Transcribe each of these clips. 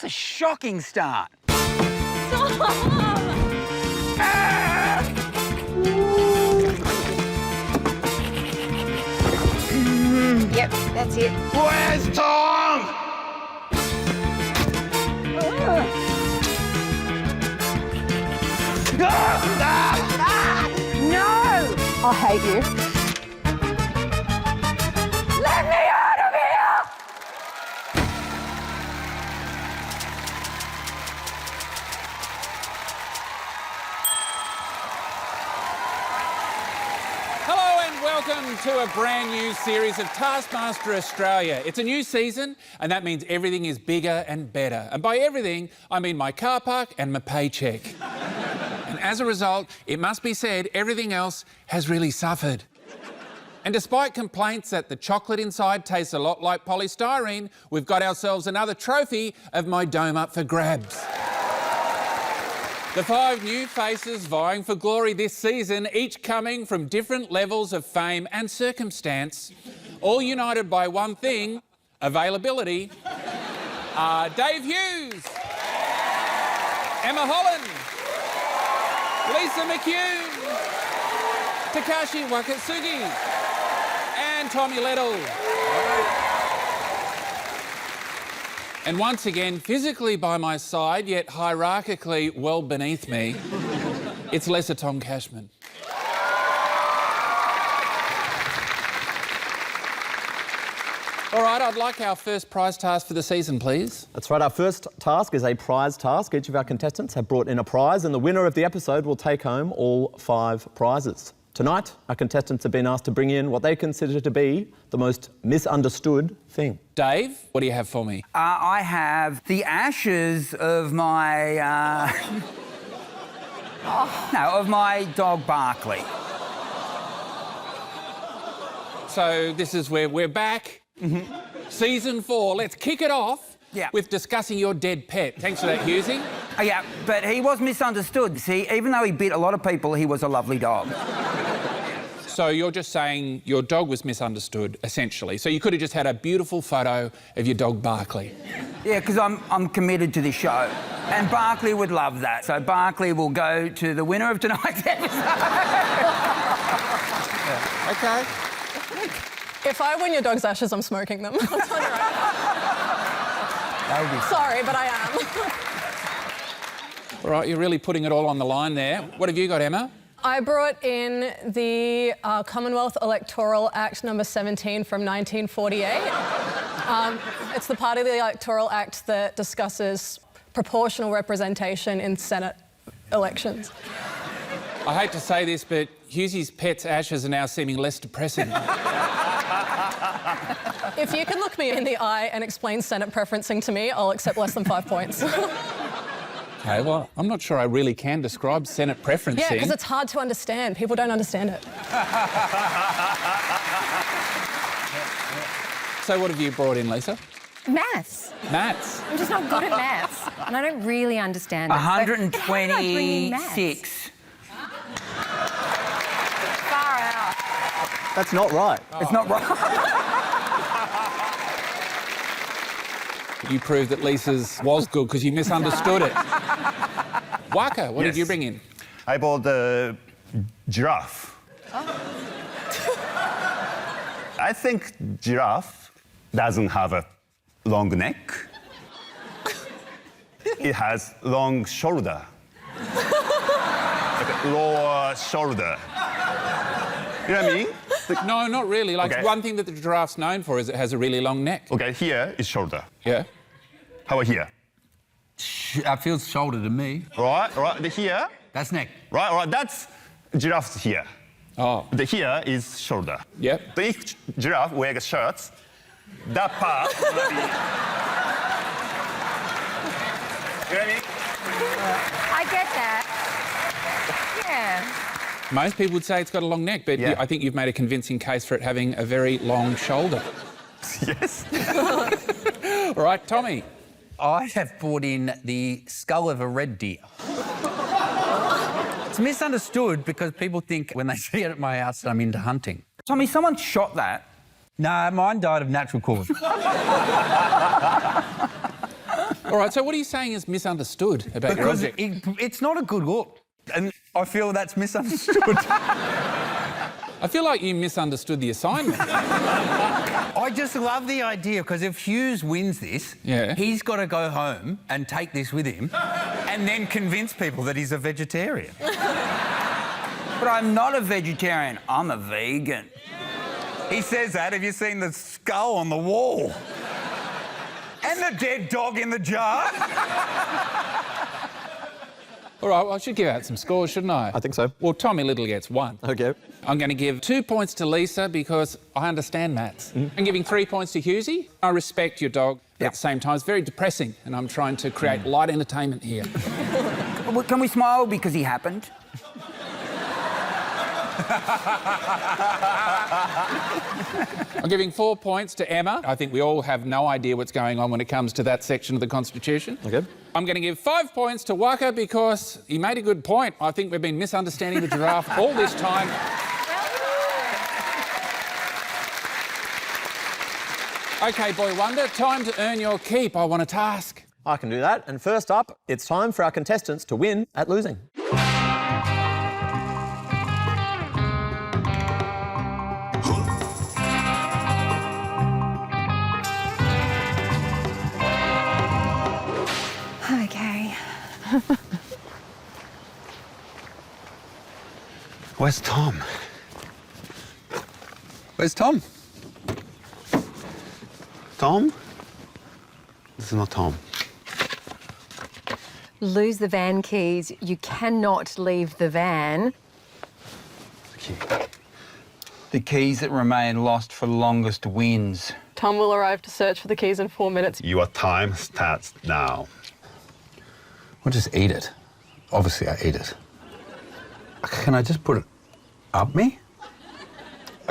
That's a shocking start. Yep, that's it. Where's Tom? No! I hate you. Let me out of here! Hello and welcome to a brand new series of Taskmaster Australia. It's a new season and that means everything is bigger and better. And by everything, I mean my car park and my paycheck. And as a result, it must be said, everything else has really suffered. And despite complaints that the chocolate inside tastes a lot like polystyrene, we've got ourselves another trophy of my dome up for grabs. The 5 new faces vying for glory this season, each coming from different levels of fame and circumstance, all united by one thing, availability, are Dave Hughes, Emma Holland, Lisa McCune, Takashi Wakasugi, and Tommy Little. And once again, physically by my side, yet hierarchically well beneath me, it's lesser Tom Cashman. All right, I'd like our first prize task for the season, please. That's right, our first task is a prize task. Each of our contestants have brought in a prize and the winner of the episode will take home all 5 prizes. Tonight, our contestants have been asked to bring in what they consider to be the most misunderstood thing. Dave, what do you have for me? I have the ashes of my, of my dog Barkley. So this is where we're back. Season 4, let's kick it off with discussing your dead pet. Thanks for that, Hughesy. Yeah, but he was misunderstood. See, even though he bit a lot of people, he was a lovely dog. So you're just saying your dog was misunderstood, essentially. So you could have just had a beautiful photo of your dog Barkley. Yeah, because I'm committed to this show. And Barkley would love that. So Barkley will go to the winner of tonight's episode. Okay. If I win your dog's ashes, I'm smoking them. I'll tell you right now. Sorry, but I am. All right, you're really putting it all on the line there. What have you got, Emma? I brought in the Commonwealth Electoral Act number 17 from 1948. It's the part of the Electoral Act that discusses proportional representation in Senate elections. I hate to say this, but Hughesy's pet's ashes are now seeming less depressing. If you can look me in the eye and explain Senate preferencing to me, I'll accept less than 5 points. Okay, well, I'm not sure I really can describe Senate preferencing. Yeah, because it's hard to understand. People don't understand it. So what have you brought in, Lisa? Maths. Maths? I'm just not good at maths. And I don't really understand it. 126. Far out. That's not right. It's not right. You proved that Lisa's was good because you misunderstood it. Waka, what did you bring in? I bought the giraffe. I think giraffe doesn't have a long neck. It has long shoulder. Like a lower shoulder. You know what I mean? No, not really. Like, Okay. one thing that the giraffe's known for is it has a really long neck. Okay, here is shoulder. Yeah? How about here? That feels shoulder to me. Right. The here. That's neck. Right. That's giraffe's here. Oh. The here is shoulder. Yep. So if giraffe wears shirts, that part will be... You know what I mean? I get that. Yeah. Most people would say it's got a long neck, but Yeah. I think you've made a convincing case for it having a very long shoulder. Yes. All right, Tommy. I have brought in the skull of a red deer. It's misunderstood because people think when they see it at my house that I'm into hunting. Tommy, someone shot that. No, mine died of natural causes. All right, so what are you saying is misunderstood about your Because object? it's not a good look. And I feel that's misunderstood. I feel like you misunderstood the assignment. I just love the idea, because if Hughes wins this, Yeah. he's got to go home and take this with him and then convince people that he's a vegetarian. But I'm not a vegetarian. I'm a vegan. He says that. Have you seen the skull on the wall? And the dead dog in the jar? All right, well, I should give out some scores, shouldn't I? I think so. Well, Tommy Little gets 1. Okay. I'm going to give 2 points to Lisa because I understand maths. I'm giving 3 points to Hughesy. I respect your dog. At the same time, it's very depressing, and I'm trying to create light entertainment here. Well, can we smile because he happened? I'm giving 4 points to Emma. I think we all have no idea what's going on when it comes to that section of the Constitution. Okay. I'm going to give 5 points to Waka because he made a good point. I think we've been misunderstanding the giraffe all this time. OK, Boy Wonder, time to earn your keep. I want a task. I can do that. And first up, it's time for our contestants to win at losing. Okay. Where's Tom? Where's Tom? Tom? This is not Tom. Lose the van keys. You cannot leave the van. The keys that remain lost for longest wins. Tom will arrive to search for the keys in 4 minutes. Your time starts now. I'll just eat it. Obviously, I eat it. Can I just put it up me?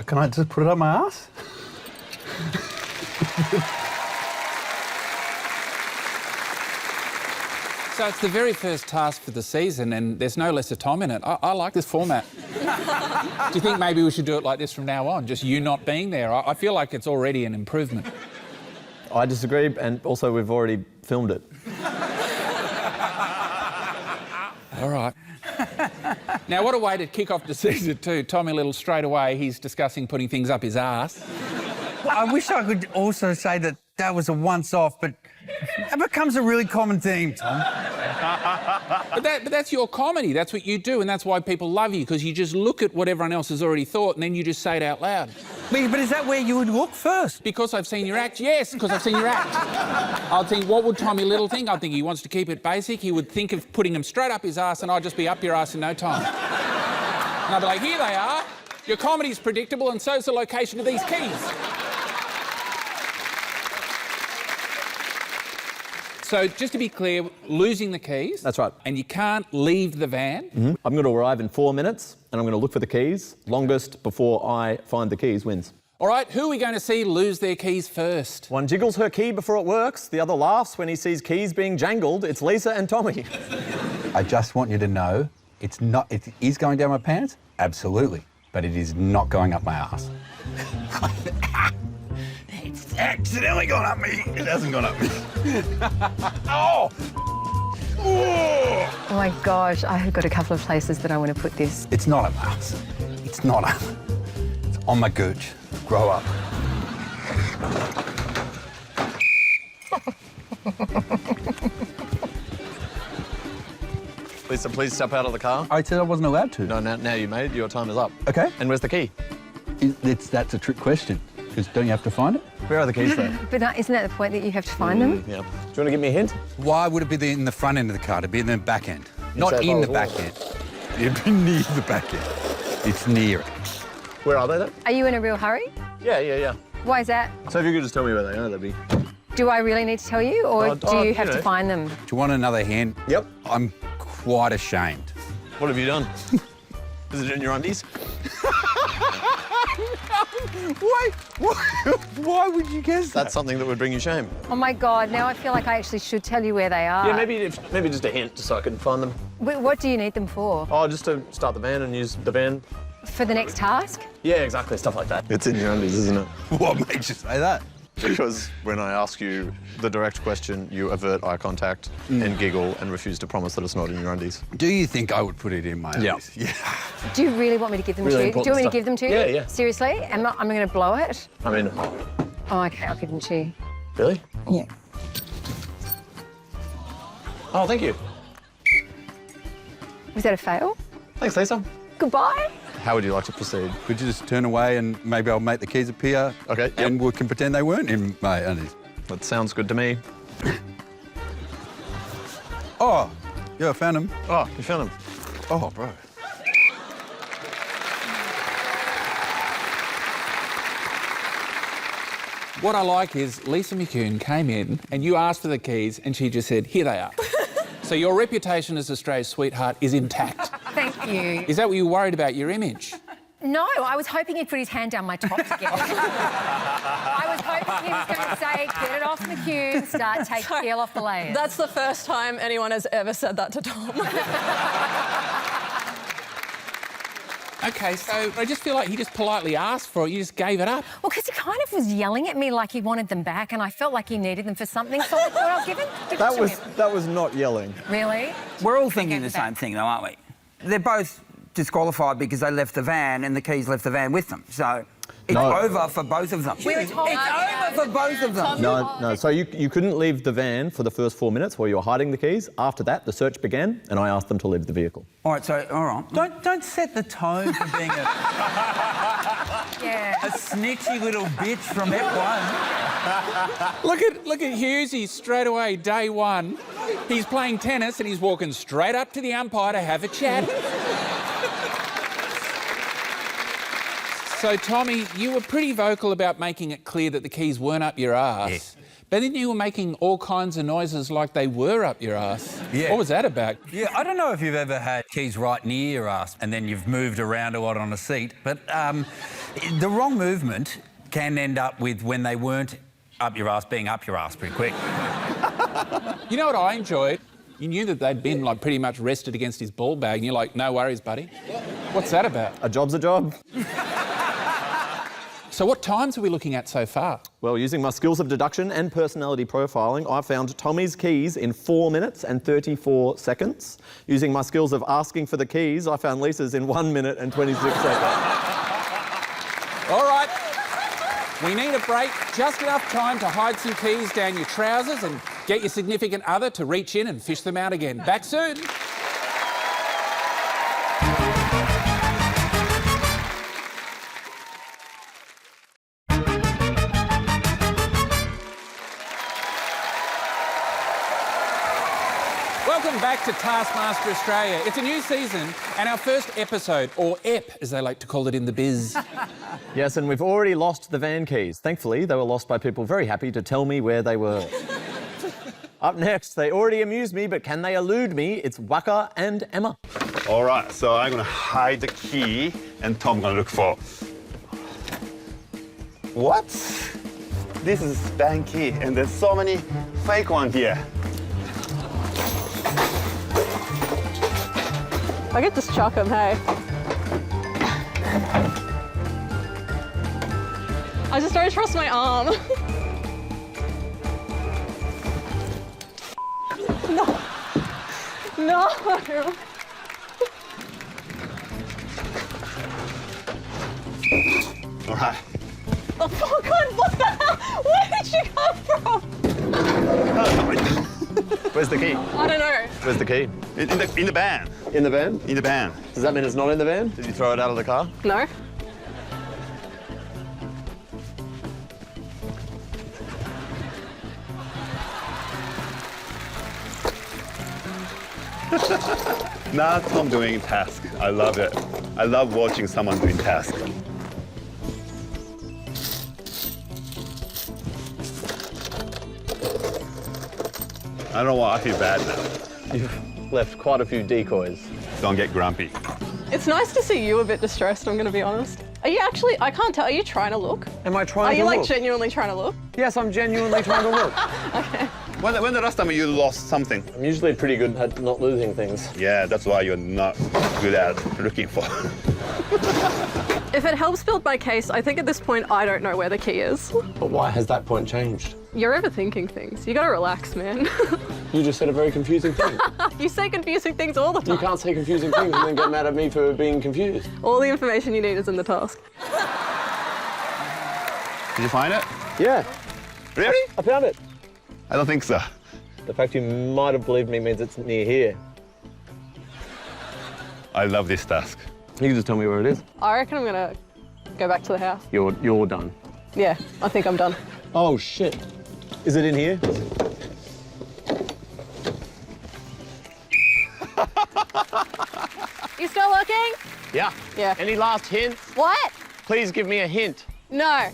Can I just put it up my ass? So it's the very first task for the season and there's no lesser Tom in it. I like this format. Do you think maybe we should do it like this from now on? Just you not being there? I feel like it's already an improvement. I disagree, and also we've already filmed it. All right. Now, what a way to kick off the season too. Tommy Little, straight away, he's discussing putting things up his arse. I wish I could also say that that was a once-off, but it becomes a really common theme, Tom. But that's your comedy. That's what you do, and that's why people love you, because you just look at what everyone else has already thought and then you just say it out loud. But is that where you would look first? Because I've seen your act? Yes, because I've seen your act. I'll think, what would Tommy Little think? I'd think he wants to keep it basic. He would think of putting them straight up his arse and I'd just be up your arse in no time. And I'd be like, here they are. Your comedy's predictable and so's the location of these keys. So, just to be clear, losing the keys. That's right. And you can't leave the van. I'm going to arrive in 4 minutes, and I'm going to look for the keys. Longest before I find the keys wins. All right, who are we going to see lose their keys first? One jiggles her key before it works. The other laughs when he sees keys being jangled. It's Lisa and Tommy. I just want you to know, it is going down my pants, absolutely, but it is not going up my ass. It's accidentally gone up me. It hasn't gone up me. Oh! Oh my gosh, I have got a couple of places that I want to put this. It's not up my ass. It's not up. It's on my gooch. Grow up. Lisa, please step out of the car. I said I wasn't allowed to. No, now you made it. Your time is up. Okay. And where's the key? That's a trick question, because don't you have to find it? Where are the keys, though? But isn't that the point that you have to find them? Yeah. Do you want to give me a hint? Why would it be in the front end of the car? It'd be in the back end. You Not said in I the was back end. It'd be near the back end. It's near it. Where are they, then? Are you in a real hurry? Yeah. Why is that? So if you could just tell me where they are, that'd be... Do I really need to tell you, or do you have to find them? Do you want another hand? Yep. I'm quite ashamed. What have you done? Is it in your undies? Why would you guess that? That's something that would bring you shame. Oh my God, now I feel like I actually should tell you where they are. Yeah, maybe just a hint, just so I can find them. What do you need them for? Oh, just to start the van and use the van. For the next task? Yeah, exactly, stuff like that. It's in your undies, isn't it? What makes you say that? Because when I ask you the direct question, you avert eye contact and giggle and refuse to promise that it's not in your undies. Do you think I would put it in my undies? Yeah. Do you really want me to give them Really to you? Do you want me to important give them to you? stuff. Yeah, yeah. Seriously? I'm going to blow it? I mean, Oh, OK, I'll give them to you. really? Yeah. Oh, thank you. Was that a fail? Thanks, Lisa. Goodbye? How would you like to proceed? Could you just turn away and maybe I'll make the keys appear? Okay, And we can pretend they weren't in my undies. That sounds good to me. Oh, yeah, I found them. Oh, you found them. Oh, bro. What I like is Lisa McCune came in and you asked for the keys and she just said, here they are. So your reputation as Australia's sweetheart is intact. Thank you. Is that what you were worried about, your image? No, I was hoping he'd put his hand down my top to get it. I was hoping he was going to say, get it off McCune, peel off the layers. That's the first time anyone has ever said that to Tom. OK, so I just feel like he just politely asked for it, you just gave it up. Well, because he kind of was yelling at me like he wanted them back, and I felt like he needed them for something, so I thought I'll give it to him. That was not yelling. Really? We're all thinking the same thing, though, aren't we? They're both disqualified because they left the van and the keys left the van with them. So it's over for both of them. We were told it's over for both of them. No. So you couldn't leave the van for the first 4 minutes while you were hiding the keys. After that, the search began, and I asked them to leave the vehicle. All right, Don't set the tone for being a snitchy little bitch from F1. Look at Hughesy straight away, day one. He's playing tennis and he's walking straight up to the umpire to have a chat. So, Tommy, you were pretty vocal about making it clear that the keys weren't up your arse. Yes. But then you were making all kinds of noises like they were up your arse. Yeah. What was that about? Yeah, I don't know if you've ever had keys right near your ass and then you've moved around a lot on a seat, but the wrong movement can end up with when they weren't up your ass being up your ass pretty quick. You know what I enjoyed? You knew that they'd been like pretty much rested against his ball bag and you're like, no worries, buddy. What's that about? A job's a job. So what times are we looking at so far? Well, using my skills of deduction and personality profiling, I found Tommy's keys in 4 minutes and 34 seconds. Using my skills of asking for the keys, I found Lisa's in 1 minute and 26 seconds. All right. We need a break. Just enough time to hide some keys down your trousers and get your significant other to reach in and fish them out again. Back soon. Welcome back to Taskmaster Australia. It's a new season and our first episode, or EP as they like to call it in the biz. Yes, and we've already lost the van keys. Thankfully, they were lost by people very happy to tell me where they were. Up next, they already amuse me, but can they elude me? It's Waka and Emma. All right, so I'm gonna hide the key, and Tom's gonna look for. What? This is bank key, and there's so many fake ones here. I could just chuck him, hey. I just don't trust my arm. No. No. All right. Oh, God, what the hell? Where did you come from? Where's the key? I don't know. Where's the key? In the van. In the van? In the van. Does that mean it's not in the van? Did you throw it out of the car? No. Now Tom doing task. I love it. I love watching someone doing task. I don't know why I feel bad now. You've left quite a few decoys. Don't get grumpy. It's nice to see you a bit distressed, I'm going to be honest. Are you actually, I can't tell, are you trying to look? Am I trying Are to you look? like genuinely trying to look? Yes, I'm genuinely trying to look. Okay. When the last time you lost something? I'm usually pretty good at not losing things. Yeah, that's why you're not good at looking for. If it helps build my case, I think at this point I don't know where the key is. But why has that point changed? You're overthinking things. You gotta relax, man. You just said a very confusing thing. You say confusing things all the time. You can't say confusing things and then get mad at me for being confused. All the information you need is in the task. Did you find it? Yeah, Really? I found it. I don't think so. The fact you might have believed me means it's near here. I love this task. You can just tell me where it is. I reckon I'm gonna go back to the house. You're done. Yeah, I think I'm done. Oh, shit. Is it in here? You still looking? Yeah. Yeah. Any last hints? What? Please give me a hint. No.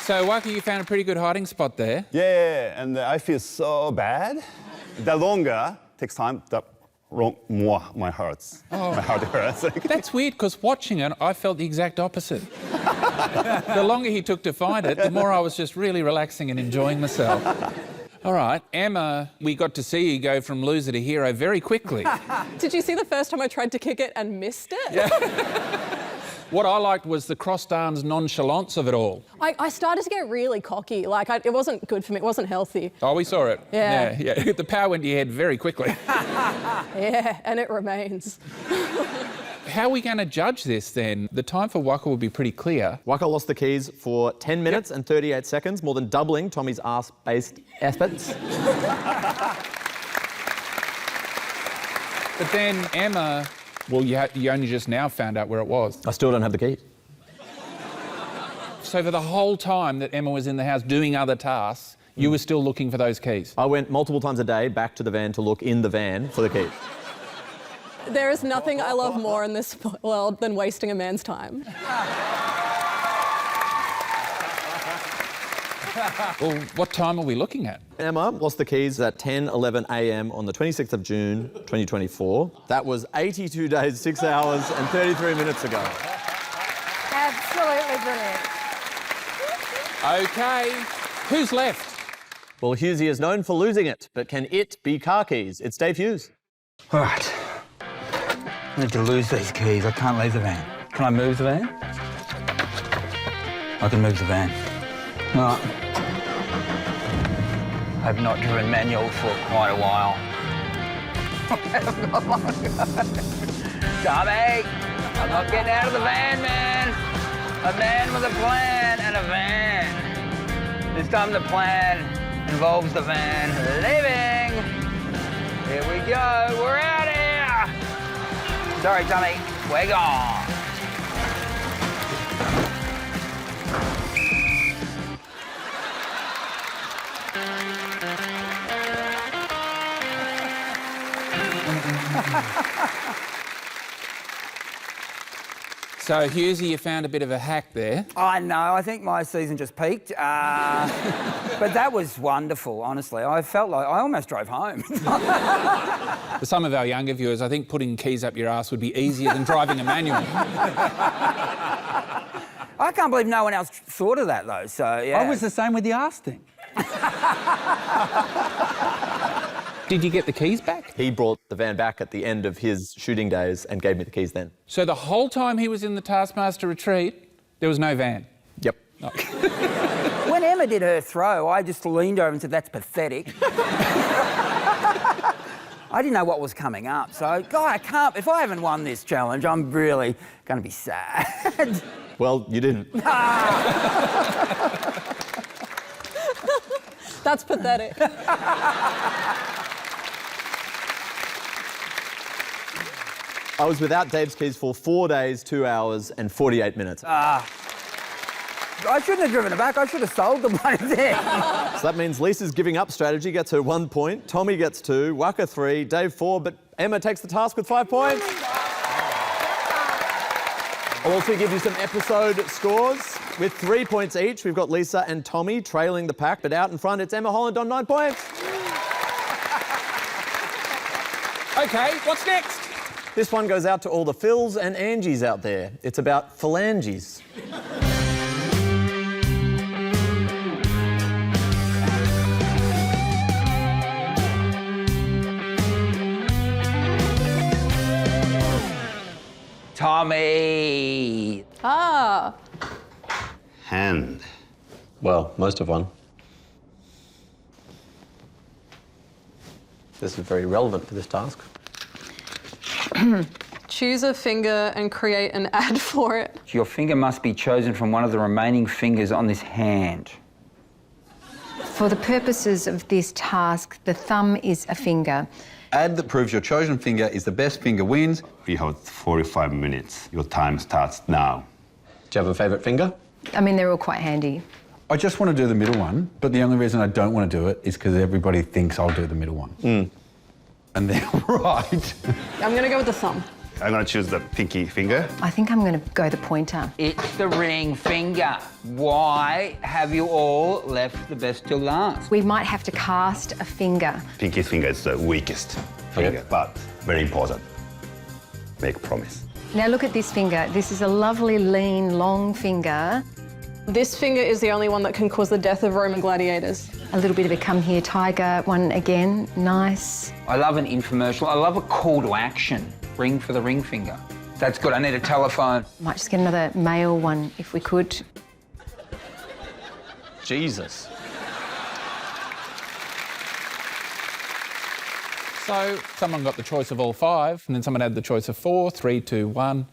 So, Waka, you found a pretty good hiding spot there. Yeah, and I feel so bad. The longer takes time, the more my hurts. My heart hurts. That's weird, because watching it, I felt the exact opposite. The longer he took to find it, the more I was just really relaxing and enjoying myself. All right, Emma, we got to see you go from loser to hero very quickly. Did you see the first time I tried to kick it and missed it? Yeah. What I liked was the crossed arms nonchalance of it all. I started to get really cocky. Like, it wasn't good for me. It wasn't healthy. Oh, we saw it. Yeah. Yeah. The power went to your head very quickly. Yeah, and it remains. How are we going to judge this then? The time for Waka will be pretty clear. Waka lost the keys for 10 minutes and 38 seconds, more than doubling Tommy's arse-based efforts. But then Emma, well, you only just now found out where it was. I still don't have the keys. So for the whole time that Emma was in the house doing other tasks, you were still looking for those keys? I went multiple times a day back to the van to look in the van for the keys. There is nothing I love more in this world than wasting a man's time. Well, what time are we looking at? Emma lost the keys at 10:11 a.m. on the 26th of June, 2024. That was 82 days, 6 hours and 33 minutes ago. Absolutely brilliant. OK, who's left? Well, Hughesy is known for losing it, but can it be car keys? It's Dave Hughes. All right. I need to lose these keys. I can't leave the van. Can I move the van? I can move the van. All right. I've not driven manual for quite a while. Tommy, I'm not getting out of the van, man. A man with a plan and a van. This time the plan involves the van leaving. Here we go, we're out here. Sorry, Tommy, we're gone. So, Hughesy, you found a bit of a hack there. I know, I think my season just peaked. But that was wonderful, honestly. I felt like I almost drove home. For some of our younger viewers, I think putting keys up your ass would be easier than driving a manual. I can't believe no one else thought of that, though, so, yeah. I was the same with the arse thing. Did you get the keys back? He brought the van back at the end of his shooting days and gave me the keys then. So the whole time he was in the Taskmaster retreat, there was no van? Yep. Oh. When Emma did her throw, I just leaned over and said, that's pathetic. I didn't know what was coming up, so, God, I can't... If I haven't won this challenge, I'm really going to be sad. Well, you didn't. That's pathetic. I was without Dave's keys for 4 days, 2 hours and 48 minutes. I shouldn't have driven it back. I should have sold the bloody thing. So that means Lisa's giving up strategy gets her 1 point, Tommy gets 2, Waka 3, Dave 4, but Emma takes the task with 5 points. I'll also give you some episode scores. With 3 points each, we've got Lisa and Tommy trailing the pack, but out in front, it's Emma Holland on 9 points. OK, what's next? This one goes out to all the Phils and Angies out there. It's about phalanges. Tommy. Ah. Hand. Well, most of one. This is very relevant for this task. Choose a finger and create an ad for it. Your finger must be chosen from one of the remaining fingers on this hand. For the purposes of this task, the thumb is a finger. Ad that proves your chosen finger is the best finger wins. You have 45 minutes. Your time starts now. Do you have a favourite finger? I mean, they're all quite handy. I just want to do the middle one, but the only reason I don't want to do it is because everybody thinks I'll do the middle one. And they're right. I'm going to go with the thumb. I'm gonna choose the pinky finger. I think I'm going to go the pointer. It's the ring finger. Why have you all left the best till last? We might have to cast a finger. Pinky finger is the weakest finger, but very important. Make a promise. Now look at this finger. This is a lovely, lean, long finger. This finger is the only one that can cause the death of Roman gladiators. A little bit of a come here tiger one again. Nice. I love an infomercial. I love a call to action. Ring for the ring finger. That's good. I need a telephone. Might just get another male one if we could. Jesus. So someone got the choice of all 5, and then someone had the choice of 4, 3, 2, 1,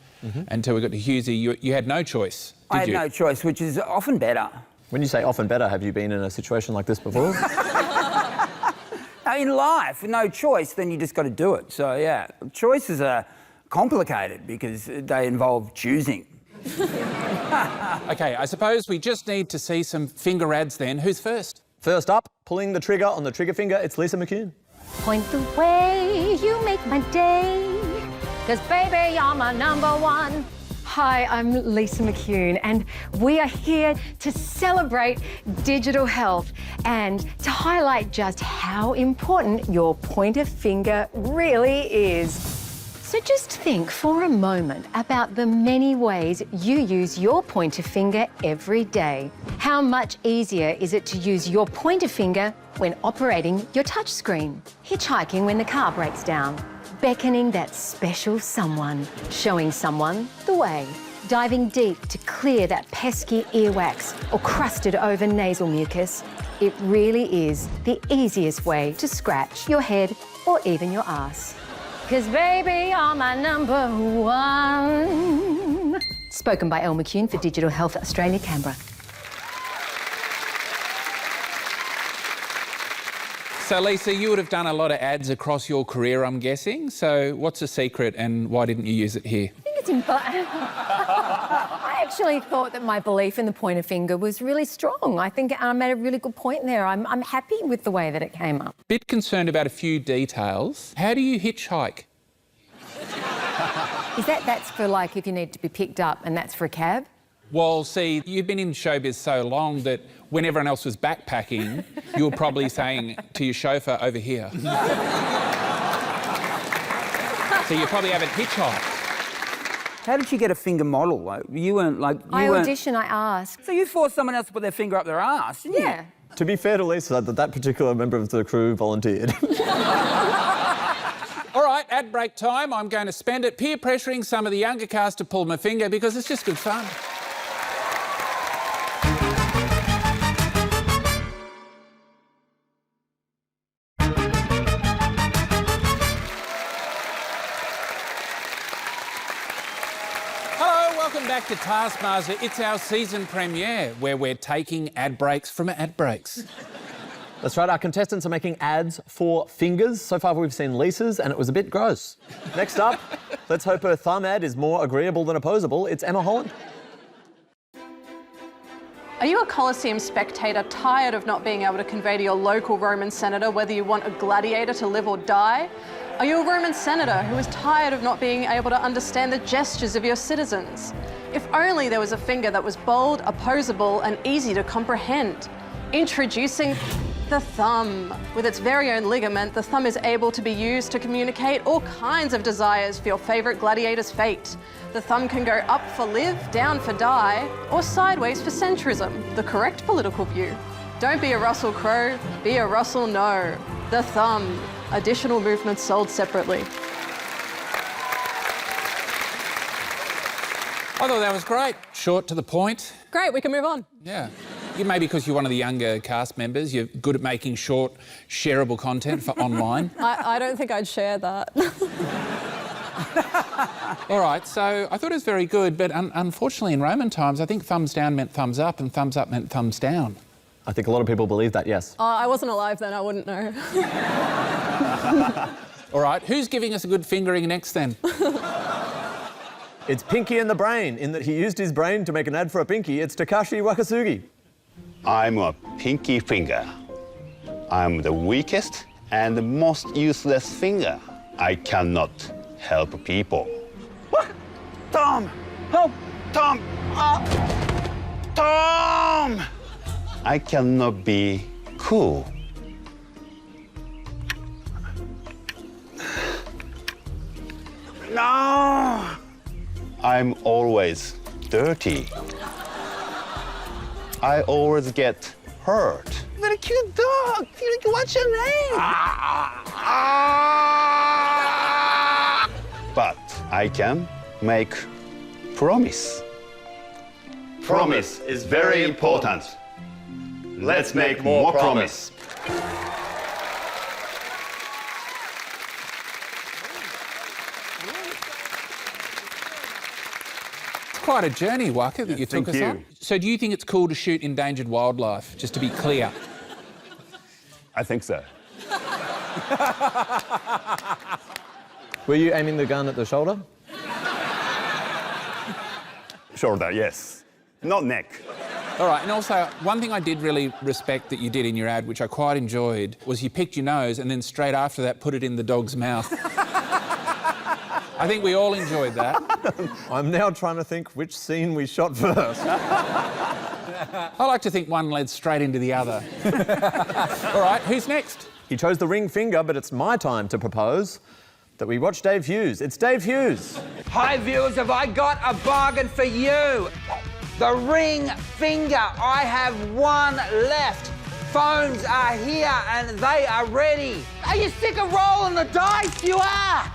until we got to Hughesy. You had no choice, did I had you? no choice, which is often better. When you say often better, have you been in a situation like this before? In life, no choice, then you just got to do it. So, yeah, choices are complicated because they involve choosing. OK, I suppose we just need to see some finger ads then. Who's first? First up, pulling the trigger on the trigger finger, it's Lisa McCune. Point the way, you make my day. 'Cause baby, you're my #1. Hi, I'm Lisa McCune, and we are here to celebrate digital health and to highlight just how important your pointer finger really is. So just think for a moment about the many ways you use your pointer finger every day. How much easier is it to use your pointer finger when operating your touchscreen? Hitchhiking when the car breaks down. Beckoning that special someone. Showing someone the way. Diving deep to clear that pesky earwax or crusted over nasal mucus. It really is the easiest way to scratch your head or even your ass. 'Cause baby, you're my #1. Spoken by El McCune for Digital Health Australia, Canberra. So, Lisa, you would have done a lot of ads across your career, I'm guessing. So what's the secret and why didn't you use it here? I think it's I actually thought that my belief in the pointer finger was really strong. I think I made a really good point there. I'm happy with the way that it came up. Bit concerned about a few details. How do you hitchhike? Is that's for like if you need to be picked up and that's for a cab? Well, see, you've been in showbiz so long that when everyone else was backpacking, you were probably saying to your chauffeur, over here. So you probably haven't hitchhiked. How did you get a finger model? Like, you weren't like... I audition, I ask. So you forced someone else to put their finger up their arse, didn't you? Yeah. To be fair to Lisa, that particular member of the crew volunteered. All right, ad break time. I'm going to spend it peer pressuring some of the younger cast to pull my finger because it's just good fun. Hello, welcome back to Taskmaster. It's our season premiere where we're taking ad breaks from ad breaks. That's right, our contestants are making ads for fingers. So far we've seen Lisa's and it was a bit gross. Next up, let's hope her thumb ad is more agreeable than opposable. It's Emma Holland. Are you a Colosseum spectator tired of not being able to convey to your local Roman senator whether you want a gladiator to live or die? Are you a Roman senator who is tired of not being able to understand the gestures of your citizens? If only there was a finger that was bold, opposable, and easy to comprehend. Introducing The thumb. With its very own ligament, the thumb is able to be used to communicate all kinds of desires for your favourite gladiator's fate. The thumb can go up for live, down for die, or sideways for centrism, the correct political view. Don't be a Russell Crowe, be a Russell No. The thumb. Additional movements sold separately. I thought that was great. Short to the point. Great, we can move on. Yeah. Maybe because you're one of the younger cast members, you're good at making short, shareable content for online. I don't think I'd share that. All right, so I thought it was very good, but unfortunately in Roman times, I think thumbs down meant thumbs up and thumbs up meant thumbs down. I think a lot of people believe that, yes. I wasn't alive then, I wouldn't know. All right, who's giving us a good fingering next then? It's Pinky and the Brain, in that he used his brain to make an ad for a pinky. It's Takashi Wakasugi. I'm a pinky finger. I'm the weakest and the most useless finger. I cannot help people. What? Tom! Help! Tom! Tom! I cannot be cool. No! I'm always dirty. I always get hurt. Very cute dog. What's your name? But I can make promise. Promise is very important. Let's make more promise. Quite a journey, Waka, that you took us on. So do you think it's cool to shoot endangered wildlife, just to be clear? I think so. Were you aiming the gun at the shoulder? Shoulder, yes. Not neck. All right, and also, one thing I did really respect that you did in your ad, which I quite enjoyed, was you picked your nose and then straight after that put it in the dog's mouth. I think we all enjoyed that. I'm now trying to think which scene we shot first. I like to think one led straight into the other. All right, who's next? He chose the ring finger, but it's my time to propose that we watch Dave Hughes. It's Dave Hughes. Hi viewers, have I got a bargain for you? The ring finger. I have one left. Phones are here and they are ready. Are you sick of rolling the dice? You are.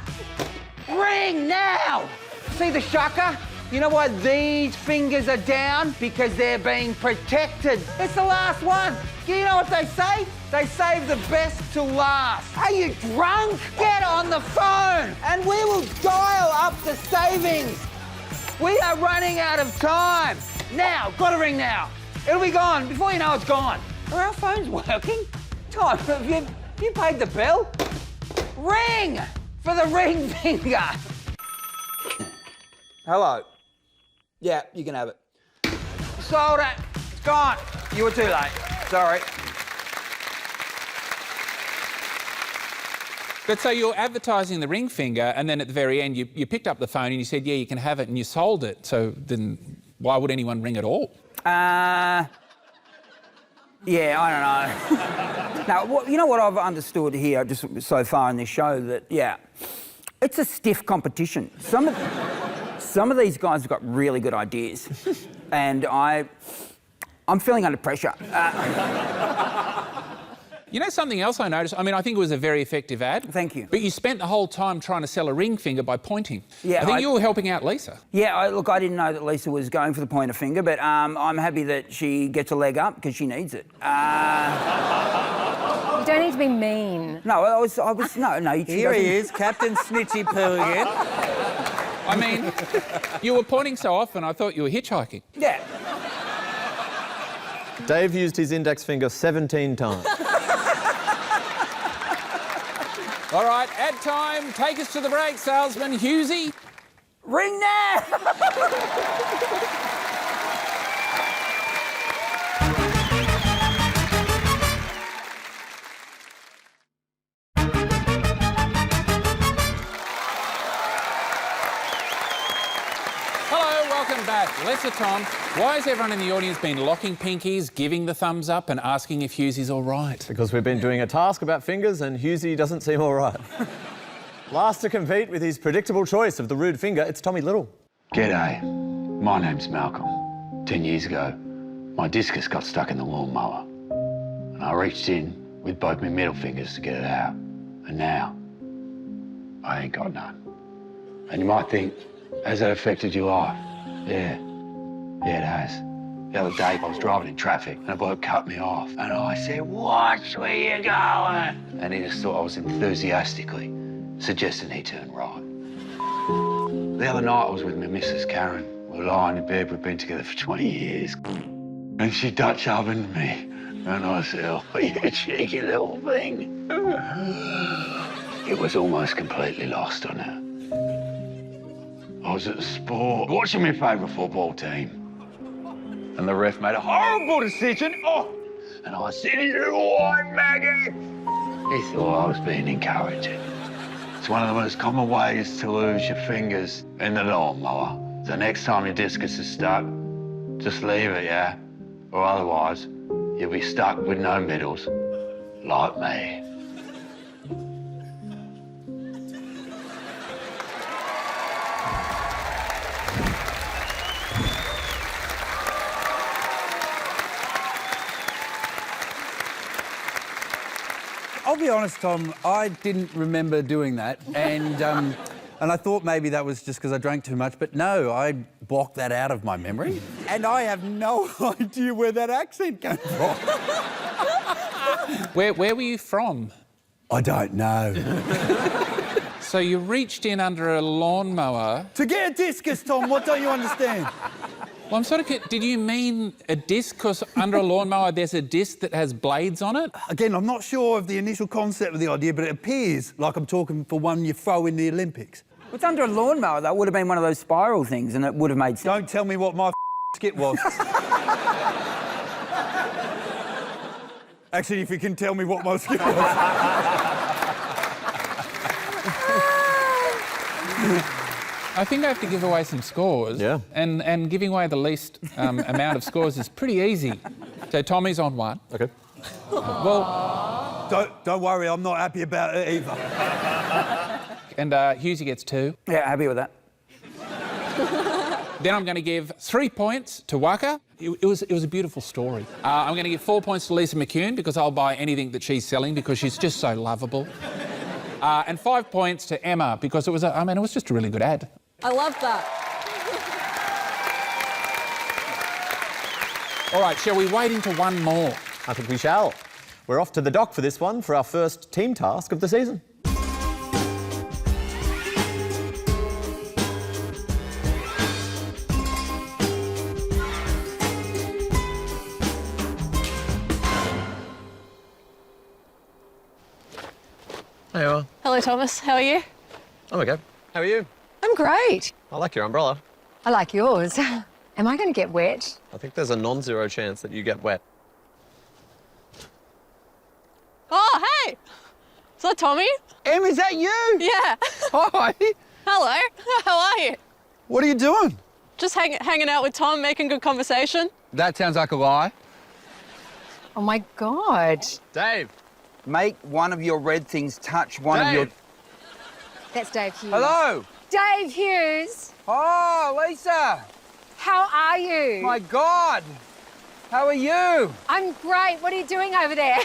Ring now. See the shocker? You know why these fingers are down? Because they're being protected. It's the last one. You know what they say? They save the best to last. Are you drunk? Get on the phone and we will dial up the savings. We are running out of time. Now, got a ring now. It'll be gone before you know it's gone. Are our phones working? Tom, have you paid the bill? Ring for the ring finger. Hello. Yeah, you can have it. Sold it. It's gone. You were too late. Sorry. But so you're advertising the ring finger and then at the very end you picked up the phone and you said, yeah, you can have it, and you sold it. So then why would anyone ring at all? Yeah, I don't know. Now, you know what I've understood here just so far in this show, that, yeah, it's a stiff competition. Some of these guys have got really good ideas, and I'm feeling under pressure. You know something else I noticed? I mean, I think it was a very effective ad. Thank you. But you spent the whole time trying to sell a ring finger by pointing. Yeah, I think you were helping out Lisa. Yeah, look, I didn't know that Lisa was going for the pointer finger, but I'm happy that she gets a leg up because she needs it. You don't need to be mean. No, I was no. Here he is, Captain Snitchy Poo again. I mean, you were pointing so often, I thought you were hitchhiking. Yeah. Dave used his index finger 17 times. All right, ad time. Take us to the break, salesman Hughesy. Ring now! Hello, welcome back. Lesser Tom, why has everyone in the audience been locking pinkies, giving the thumbs up and asking if Hughesy's all right? Because we've been doing a task about fingers and Hughesy doesn't seem all right. Last to compete with his predictable choice of the rude finger, it's Tommy Little. G'day, my name's Malcolm. 10 years ago, my discus got stuck in the lawnmower and I reached in with both my middle fingers to get it out. And now, I ain't got none. And you might think, has that affected your life? Yeah, it has. The other day, I was driving in traffic and a bloke cut me off. And I said, watch where you're going. And he just thought I was enthusiastically suggesting he turn right. The other night, I was with my missus, Karen. We were lying in bed, we've been together for 20 years. And she Dutch ovened me. And I said, oh, you cheeky little thing. It was almost completely lost on her. I was at the sport, watching my favourite football team. And the ref made a horrible decision. Oh! And I said, you white maggot! He thought I was being encouraging. It's one of the most common ways to lose your fingers in the lawnmower. So next time your discus is stuck, just leave it, yeah? Or otherwise, you'll be stuck with no middles, like me. I'll be honest, Tom, I didn't remember doing that, and I thought maybe that was just because I drank too much, but no, I blocked that out of my memory, and I have no idea where that accent came from. Where were you from? I don't know. So you reached in under a lawnmower. To get a discus, Tom, what don't you understand? Well, I'm sort of... Did you mean a disc? Because under a lawnmower, there's a disc that has blades on it? Again, I'm not sure of the initial concept of the idea, but it appears like I'm talking for one you throw in the Olympics. What's under a lawnmower? That would have been one of those spiral things and it would have made sense. Don't tell me what my skit was. Actually, if you can tell me what my skit was. I think I have to give away some scores. Yeah. And giving away the least amount of scores is pretty easy. So Tommy's on 1. OK. Well... Don't worry, I'm not happy about it either. And Hughesy gets 2. Yeah, happy with that. Then I'm going to give 3 points to Waka. It was a beautiful story. I'm going to give 4 points to Lisa McCune because I'll buy anything that she's selling because she's just so lovable. And 5 points to Emma because it was it was just a really good ad. I love that. All right, shall we wait into one more? I think we shall. We're off to the dock for this one for our first team task of the season. There you are. Hello, Thomas. How are you? I'm OK. How are you? I'm great. I like your umbrella. I like yours. Am I going to get wet? I think there's a non-zero chance that you get wet. Oh, hey! Is that Tommy? Em, is that you? Yeah. Hi. Hello. How are you? What are you doing? Just hanging out with Tom, making good conversation. That sounds like a lie. Oh, my God. Dave. Make one of your red things touch one of your... That's Dave Hughes. Hello. Dave Hughes. Oh, Lisa. How are you? My God. How are you? I'm great. What are you doing over there?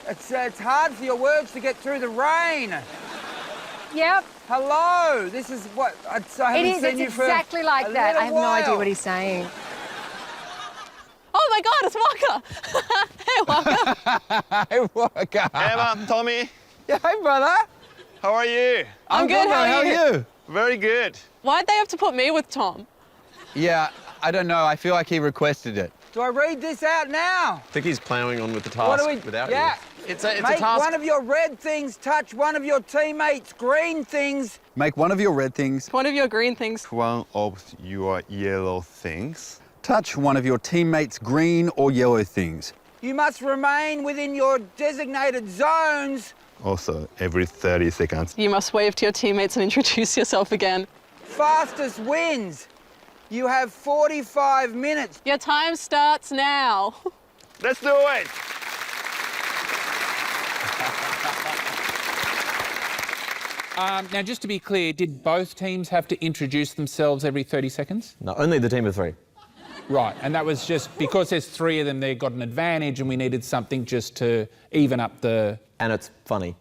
It's hard for your words to get through the rain. Yep. Hello. This is what... I haven't seen you for exactly like that. I have no idea what he's saying. Oh, my God, it's Waka. Hey, Waka. Hey, Waka. Emma, Tommy, Yeah, hey, brother. how are you? I'm good. How are you? Very good. Why'd they have to put me with Tom? Yeah, I don't know. I feel like he requested it. Do I read this out now? I think he's ploughing on with the What task do we... without yeah. you. It's a Make task. one of your red things touch one of your teammates' green things. Make one of your red things One of your green things. One of your yellow things. touch one of your teammates' green or yellow things. You must remain within your designated zones. Also, every 30 seconds. You must wave to your teammates and introduce yourself again. Fastest wins. You have 45 minutes. Your time starts now. Let's do it. Now, just to be clear, did both teams have to introduce themselves every 30 seconds? No, only the team of 3. Right, and that was just because there's 3 of them, they got an advantage and we needed something just to even up the... And it's funny.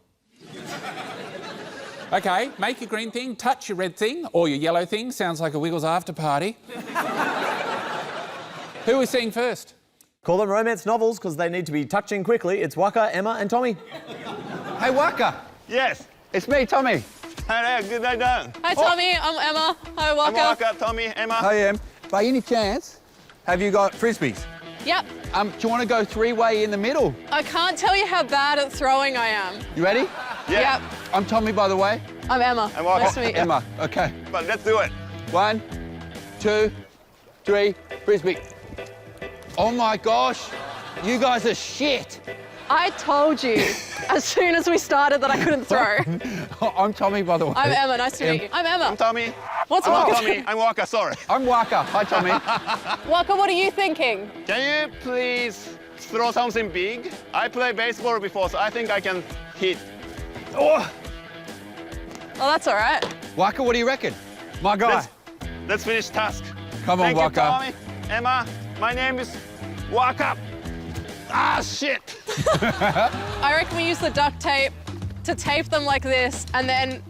OK, make your green thing, touch your red thing, or your yellow thing. Sounds like a Wiggles after party. Who are we seeing first? Call them romance novels because they need to be touching quickly. It's Waka, Emma and Tommy. Hey, Waka. Yes. It's me, Tommy. Hi there, good night done. Hi, Tommy. I'm Emma. Hi, I'm Waka. Waka, Tommy, Emma. Hi, Em. By any chance, have you got frisbees? Yep. Do you want to go 3-way in the middle? I can't tell you how bad at throwing I am. You ready? Yeah. Yep. I'm Tommy, by the way. I'm Emma. I'm Waka. Nice to meet you. Emma, okay. But let's do it. 1, 2, 3, frisbee. Oh my gosh, you guys are shit. I told you as soon as we started that I couldn't throw. I'm Tommy, by the way. I'm Emma. Nice to meet you. I'm Emma. I'm Tommy. What's I'm Waka? Tommy. I'm Waka, sorry. I'm Waka. Hi, Tommy. Waka, what are you thinking? Can you please throw something big? I played baseball before, so I think I can hit. Oh! Oh, that's all right. Waka, what do you reckon? My guy. Let's finish task. Come on, Thank Waka. you, Tommy. Emma, my name is Waka. Ah, shit. I reckon we use the duct tape to tape them like this, and then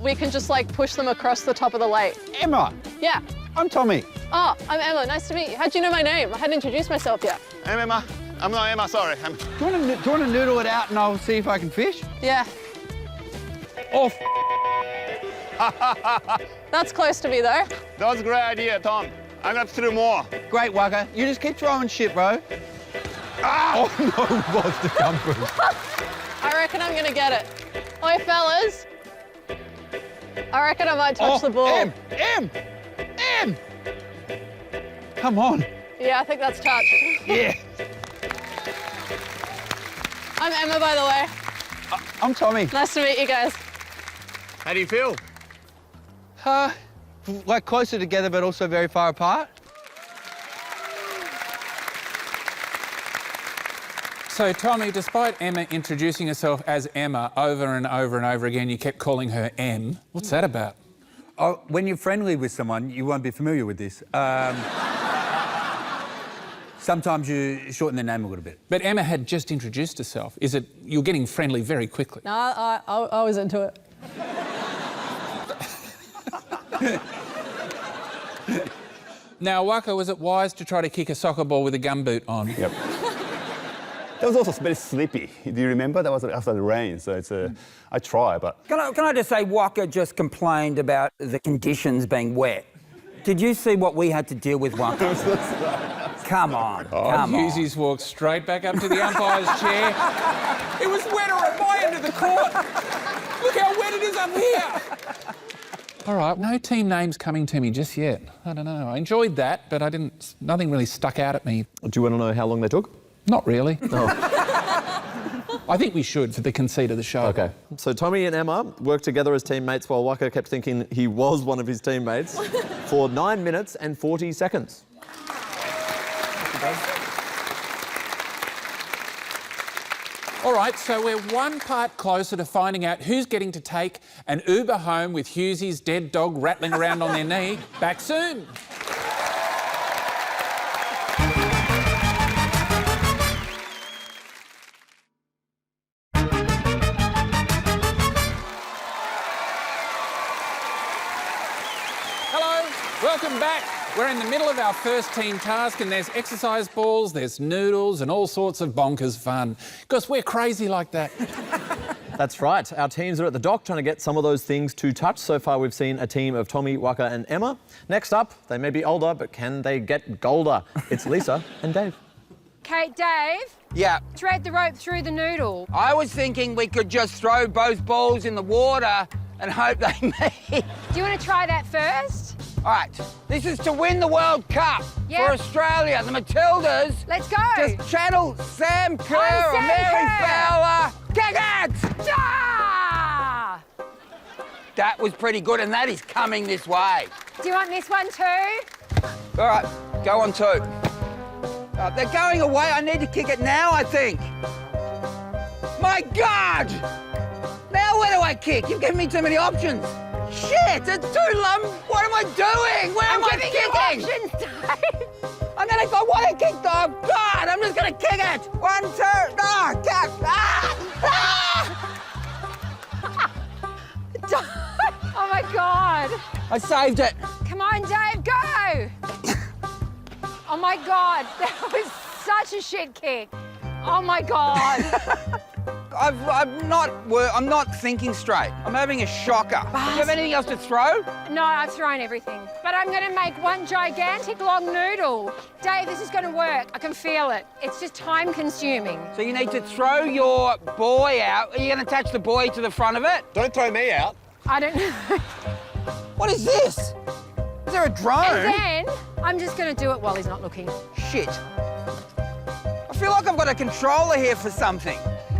we can just like push them across the top of the lake. Emma. Yeah. I'm Tommy. Oh, I'm Emma. Nice to meet you. How'd you know my name? I hadn't introduced myself yet. I'm Emma. I'm not Emma, sorry. Do you want to noodle it out and I'll see if I can fish? Yeah. Off. That's close to me, though. That was a great idea, Tom. I'm gonna throw more. Great, Waka. You just keep throwing shit, bro. Ah! Oh, no, what's to come through? I reckon I'm gonna get it. Oi, fellas. I reckon I might touch the ball. M! Come on. Yeah, I think that's touched. Yeah. I'm Emma, by the way. I'm Tommy. Nice to meet you guys. How do you feel? Like closer together, but also very far apart. So, Tommy, despite Emma introducing herself as Emma over and over and over again, you kept calling her M. What's that about? Oh, when you're friendly with someone, you won't be familiar with this. Sometimes you shorten their name a little bit. But Emma had just introduced herself. Is it you're getting friendly very quickly? No, I was into it. Now, Waka, was it wise to try to kick a soccer ball with a gumboot on? Yep. That was also very sleepy. Do you remember? That was after the rain, so it's I try, but... Can I just say, Waka just complained about the conditions being wet. Did you see what we had to deal with, Waka? Come on, come on. Hughes walked straight back up to the umpire's chair. It was wetter at my end of the court. Look how wet it is up here. All right, no team names coming to me just yet. I don't know. I enjoyed that, but nothing really stuck out at me. Do you want to know how long they took? Not really. Oh. I think we should for the conceit of the show. OK. So Tommy and Emma worked together as teammates while Waka kept thinking he was one of his teammates for 9 minutes and 40 seconds. All right, so we're one part closer to finding out who's getting to take an Uber home with Hughes' dead dog rattling around on their knee. Back soon. Hello, welcome back. We're in the middle of our first team task and there's exercise balls, there's noodles and all sorts of bonkers fun. Because we're crazy like that. That's right. Our teams are at the dock trying to get some of those things to touch. So far, we've seen a team of Tommy, Waka and Emma. Next up, they may be older, but can they get golder? It's Lisa and Dave. Okay, Dave, Yeah. thread the rope through the noodle. I was thinking we could just throw both balls in the water and hope they meet. Do you want to try that first? All right, this is to win the World Cup Yep. for Australia. The Matildas. Let's go. Just channel Sam Kerr I'm or Sam Mary Kerr. Fowler. Kick it! Ah! That was pretty good, and that is coming this way. Do you want this one too? All right, go on two. They're going away. I need to kick it now, I think. My God! Now where do I kick? You've given me too many options. Shit, it's too long. What am I doing? Where am I kicking? You options, Dave. I want to kick the... Oh, God, I'm just going to kick it. 1, 2, no, kick. Oh my God. I saved it. Come on, Dave, go. Oh my God, that was such a shit kick. Oh my God. I'm not thinking straight. I'm having a shocker. Do you have anything else to throw? No, I've thrown everything. But I'm going to make one gigantic long noodle. Dave, this is going to work. I can feel it. It's just time consuming. So you need to throw your buoy out. Are you going to attach the buoy to the front of it? Don't throw me out. I don't know. What is this? Is there a drone? And then I'm just going to do it while he's not looking. Shit. I feel like I've got a controller here for something.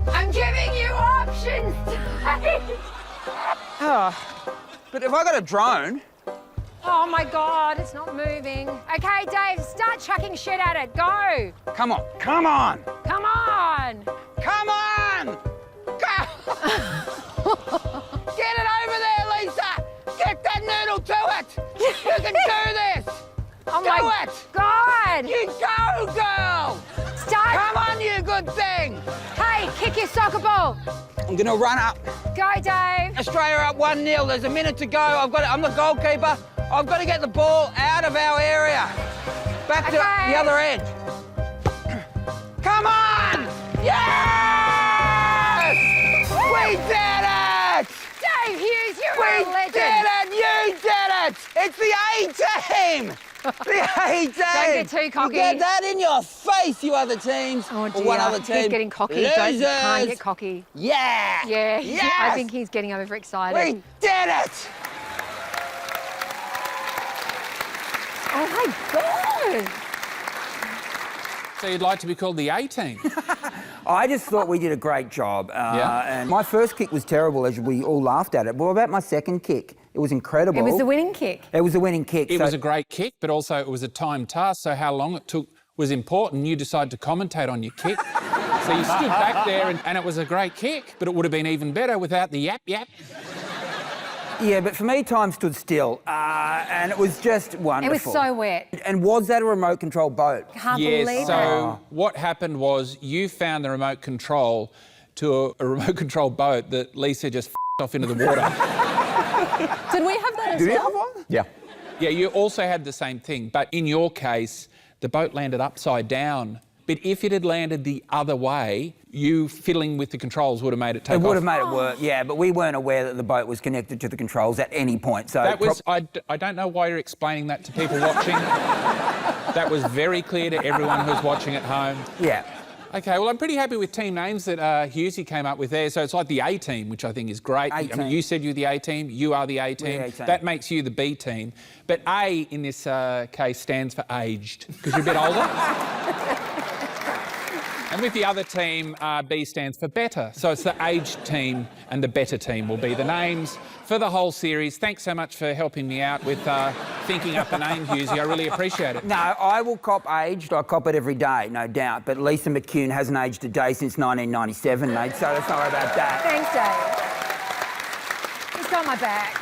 I'm giving you options, Dave. But if I got a drone... Oh my God, it's not moving. Okay, Dave, start chucking shit at it. Go. Come on, come on. Come on. Come on! Go! Get it over there, Lisa! Get that noodle to it! You can do this! Oh do my it! God. You go, girl! Start. Come on, you good thing! Hey, kick your soccer ball. I'm gonna run up. Go, Dave. Australia up 1-0. There's a minute to go. I'm the goalkeeper. I've got to get the ball out of our area. Back to the other edge. Come on! Yes! We did it! Dave Hughes, you're a legend. We did it! You did it! It's the A-team! The A-team! Don't get too cocky. You get that in your face, you other teams. Oh, dear. Or one other team. He's getting cocky. Losers. Can't get cocky. Yeah! Yeah, Yes! I think he's getting overexcited. We did it! Oh, my God. So you'd like to be called the A-team? I just thought we did a great job. Yeah. And my first kick was terrible, as we all laughed at it. But what about my second kick? It was incredible. It was the winning kick. It was a winning kick. It was a great kick, but also it was a timed task, so how long it took was important. You decided to commentate on your kick. So you stood back there and it was a great kick, but it would have been even better without the yap-yap. Yeah, but for me, time stood still, and it was just wonderful. It was so wet. And was that a remote control boat? Can't believe Yes, it. so what happened was you found the remote control to a remote control boat that Lisa just off into the water. Did we have that as Do you well? have one? Yeah. Yeah, you also had the same thing, but in your case, the boat landed upside down. But if it had landed the other way, you fiddling with the controls would have made it take off. It would have made it work, yeah, but we weren't aware that the boat was connected to the controls at any point, so... That was, I don't know why you're explaining that to people watching. That was very clear to everyone who's watching at home. Yeah. Okay, well, I'm pretty happy with team names that Hughesy came up with there. So it's like the A-team, which I think is great. I mean, you said you're the A-team, you are the A-team. We're the A-team. That makes you the B-team. But A, in this case, stands for aged, because you're a bit older. And with the other team, B stands for better. So it's the aged team and the better team will be the names for the whole series. Thanks so much for helping me out with thinking up the name, Hughesy. I really appreciate it. No, I will cop aged. I cop it every day, no doubt. But Lisa McCune hasn't aged a day since 1997, mate, so let's not worry about that. Thanks, Dave. He's got my back.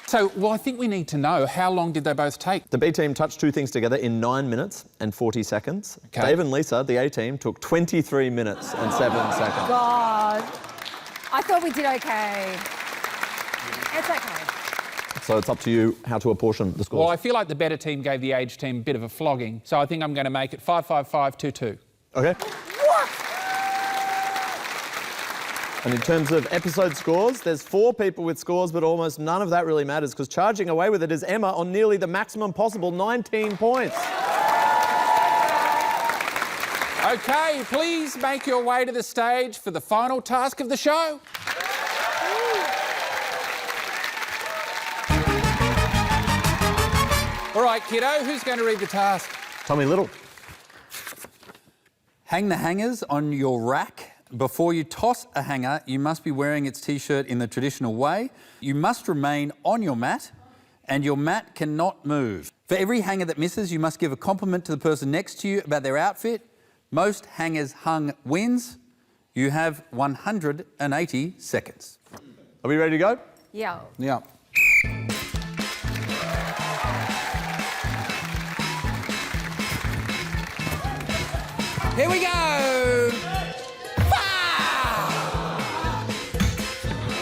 So, well, I think we need to know, how long did they both take? The B team touched two things together in 9 minutes and 40 seconds. Okay. Dave and Lisa, the A team, took 23 minutes and 7 seconds. God. I thought we did okay. It's okay. So it's up to you how to apportion the scores. Well, I feel like the better team gave the aged team a bit of a flogging, so I think I'm going to make it 5-5-5-2-2. Okay. And in terms of episode scores, there's 4 people with scores, but almost none of that really matters because charging away with it is Emma on nearly the maximum possible, 19 points. Okay, please make your way to the stage for the final task of the show. All right, kiddo, who's going to read the task? Tommy Little. Hang the hangers on your rack Before you toss a hanger, you must be wearing its T-shirt in the traditional way. You must remain on your mat, and your mat cannot move. For every hanger that misses, you must give a compliment to the person next to you about their outfit. Most hangers hung wins. You have 180 seconds. Are we ready to go? Yeah. Yeah. Here we go!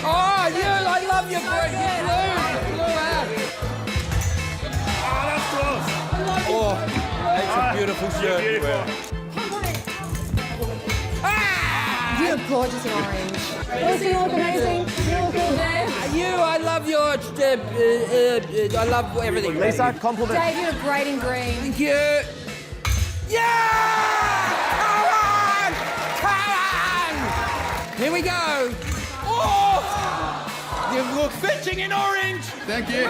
Oh, you! I love your blue hat. Oh, that's a beautiful shirt you wear. You look gorgeous in orange. Lucy, you look amazing. You look good, Dave. You, I love your, I love everything. Lisa, compliment. Dave, you look great in green. Thank you. Yeah! Come on! Here we go. Oh! You look fetching in orange. Thank you.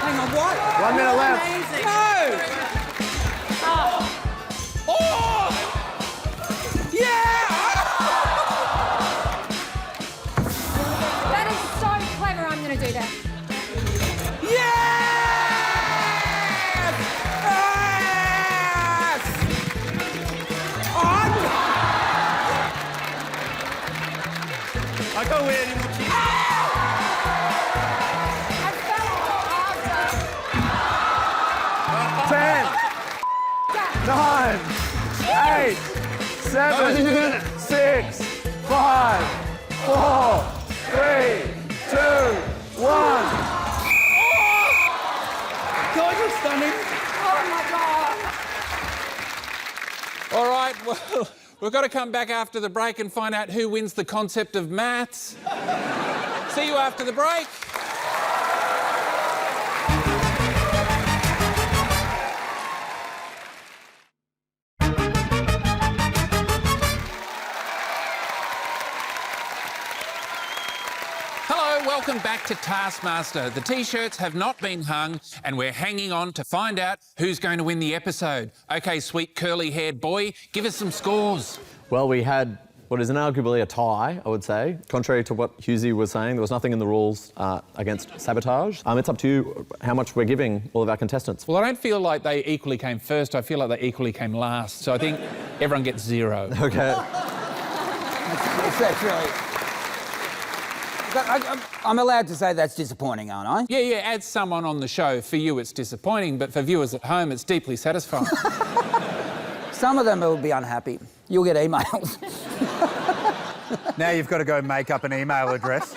Hang on, what? 1 minute left. Amazing. No! Oh! Yeah! That is so clever. I'm going to do that. Yes! I can't wait anymore. I fell off. 10, 9, 8, 7, 6, 5, 4, 3, 2, 1. God, you're stunning. Oh my God. All right, well, we've got to come back after the break and find out who wins the concept of maths. See you after the break. Hello, welcome back to Taskmaster. The T-shirts have not been hung and we're hanging on to find out who's going to win the episode. OK, sweet curly-haired boy, give us some scores. Well, we had what is inarguably a tie, I would say. Contrary to what Hughes was saying, there was nothing in the rules against sabotage. It's up to you how much we're giving all of our contestants. Well, I don't feel like they equally came first. I feel like they equally came last. So I think everyone gets 0. Okay. That's really... I'm allowed to say that's disappointing, aren't I? Yeah, add someone on the show. For you, it's disappointing, but for viewers at home, it's deeply satisfying. Some of them will be unhappy. You'll get emails. Now you've got to go make up an email address.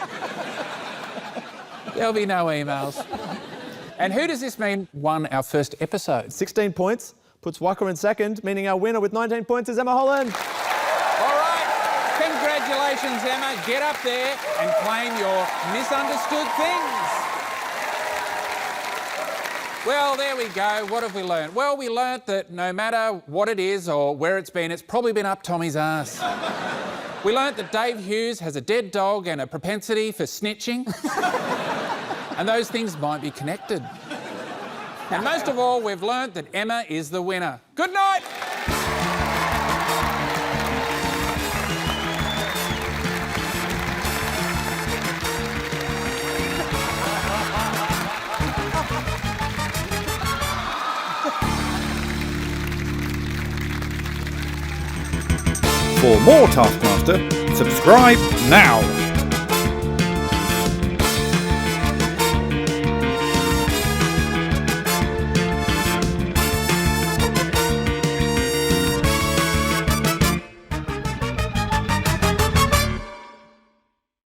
There'll be no emails. And who does this mean won our first episode? 16 points puts Waka in second, meaning our winner with 19 points is Emma Holland. All right, congratulations, Emma. Get up there and claim your misunderstood things. Well, there we go. What have we learned? Well, we learnt that no matter what it is or where it's probably been up Tommy's ass. We learnt that Dave Hughes has a dead dog and a propensity for snitching. And those things might be connected. And most of all, we've learnt that Emma is the winner. Good night. For more Taskmaster, subscribe now.